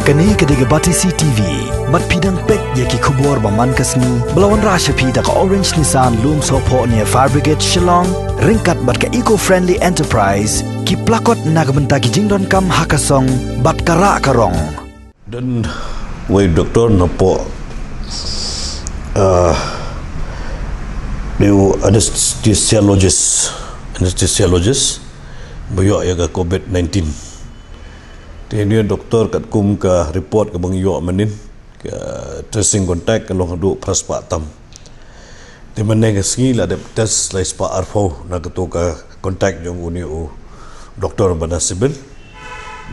Kani kediga batisi TV, mat pidang pek yaki kubur baman kasni, belawan rasha pida ka Orange Nissan loom sopo near Fire Brigade Shillong, ringkat bat ka eco-friendly enterprise, ki plakot nagbenta ki jingdon kam hakasong bat kara karong. Dan way doktor napo Briew anesthesiologist bayo ya ka COVID-19. Ini doktor kat kum ka report ke bang yo manin ke tracing contact ke long Haduh praspatam. Di mana ke sini lah ada test lai spa arfo na ketu ka contact jong uni u doktor bana sibil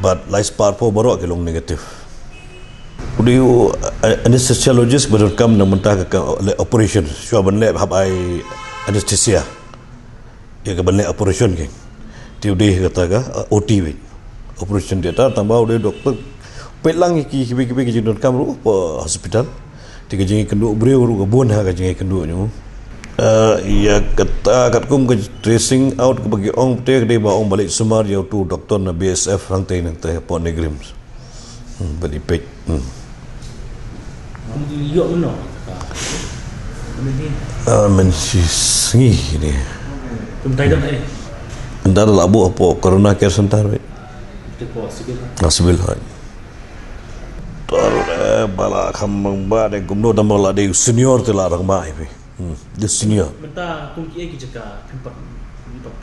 but lai spa arfo baru ke long negatif. Briew anesthesiologist baru kam na mentah ke operation sure ban lab hab ai anesthesia. Ya ke ban lab operation ke. Tiu deh kata ka OT we. Operation dia tambah oleh doktor pelang ki kibi-kibi jindon kamru po hospital tiga jengi kenduk Briew ru kebun ha ka jengi kenduk nyu ya kata kat kum ke tracing out ke bagi ong te de ba ong balik semar ya tu doktor na BSF rantai nang te po negrim beli pek yo meno men singi ni tumtai dak ai andar labu apa corona care center we Nasibil hai. Taruh bala kambang bade gumno tambah de senior telah orang mai pe. The senior. Menta kum ki jaka tempat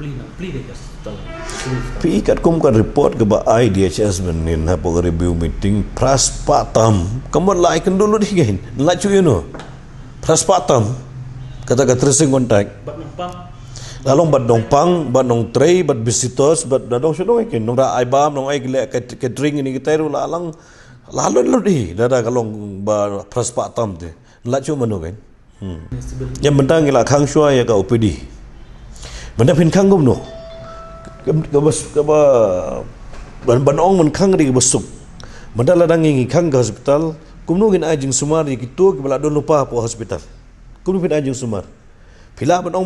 pli de hospital. Pi kat kum kan report ke ba IDHS menin hapo review meeting praspatam. Kamu laikan dulu di gain. Lacu you know. Praspatam kata tracing contact. Bat nampang Lalong bat dongpang, bat nong tray, bat visitors, bat dadong sunong ikin. Nong da aibam, nong ay catering ini kita ru lalang lalu di. Dada kalong ba praspatam te. Lacu mano kan. Yang bentang ila kang shua ya ka OPD. Benda pin kang gum no. Kaba banong man kang di besuk. Benda ladang ngi kang ke hospital. Kumno gin ajing sumar gitu kibala don lupa po hospital. Kumno pin ajing sumar. Pila banong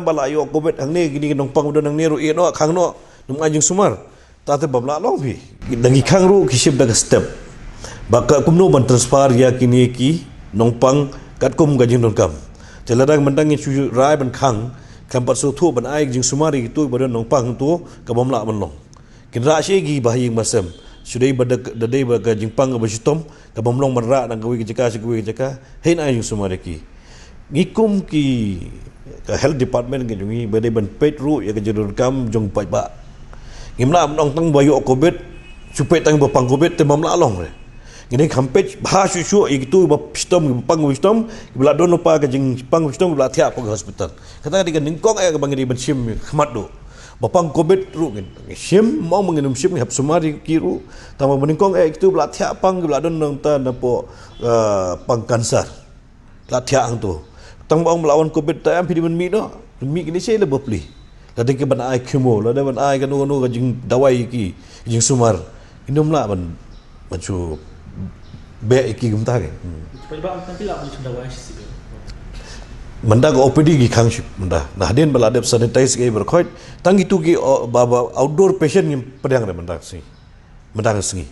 bala yo COVID hang ni gini nong pang udan hang ni ru i no khang no num ajing sumar tate babla long bi dangi khang ru kisip daga step baka kumno ban transfer ya kini ki nong pang kat kum gajing non kam teladang mendangi chu rai ban khang kampat su thu ban ai jing sumari tu badan nong pang tu ka bamla ban long kin ra she gi bahing masam sudai badak dadai ba gajing pang ba sitom ka bamlong ban ra nang gawi jaka hein ai jing sumari ki ngikum ki health department ke jungi bade ban pet ru ya ke jadul kam jong pai ba ngimla nong tang bayo covid supet tang bapang covid te mamla long re ngini kampet ba su itu ba pistom pang pistom bla don pa ke jing pang pistom bla thia pa hospital kata di ningkong ay bang di ban sim khmat do bapang covid ru ngin sim mau menginum sim hab sumari kiru tama meningkong ay itu bla thia pang bla don nang ta na po pang kanser la thia ang tu tang bang melawan covid ta am pidi men mi no mi kini sei le bopli tadi ke ban ai kemo la ban ai kanu ka jing dawai ki jing sumar indom la ban chu be ki gum ta ke sebab kan pila ban dawai si manda go OPD gi khang ship manda na hadin bala dep sanitize ge berkhoi tang itu ki baba outdoor patient ngim pedang re manda singi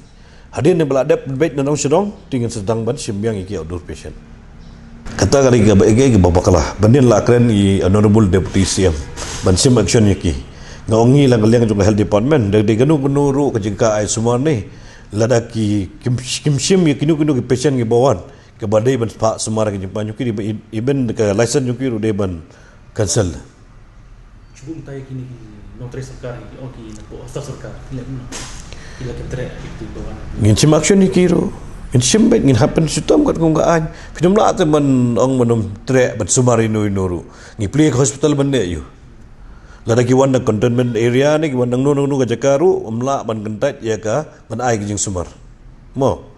hadin ne bala dep bet na nong sedong tingin sedang ban simbiang ki outdoor patient kata kali ke babakalah bandin la kren i honorable deputy CM ban sim action yaki ngongi lang kaliang jong health department de ganu ru ke jingka ai semua ni lada ki kim sim yaki nu ki patient ki bawan ke badai ban pak semua ke jimpa nyuki even ke license nyuki ru de ban cancel cuba entai kini non tres sarkar oki na po staff sarkar ila ke tre itu bawan ngin sim action yaki ru in simbet ngin happen sutam kat kong gaan pidum la te man ong manum tre ban sumari no inoru ngi pli hospital bande yu lada ki wan containment area ni ki wan no ka jakaru umla ban gentat ya ka ban ai jing sumar mo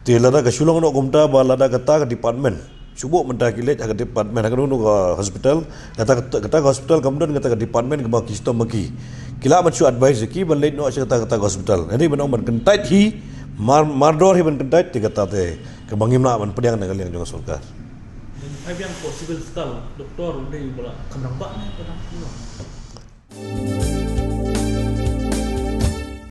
ti lada ka sulong no komta ba lada kata ka department subo menta kilet ka department ka no ka hospital kata hospital kemudian kata ka department ka kistom maki kila man su advise ki ban late no kata hospital ini ban ong ban gentat hi Mardor hiban kendai tiga tate kebangim nak man pediang nak kalian juga surga. Ai yang possible sekali doktor udah bola kamrang pak ni pada.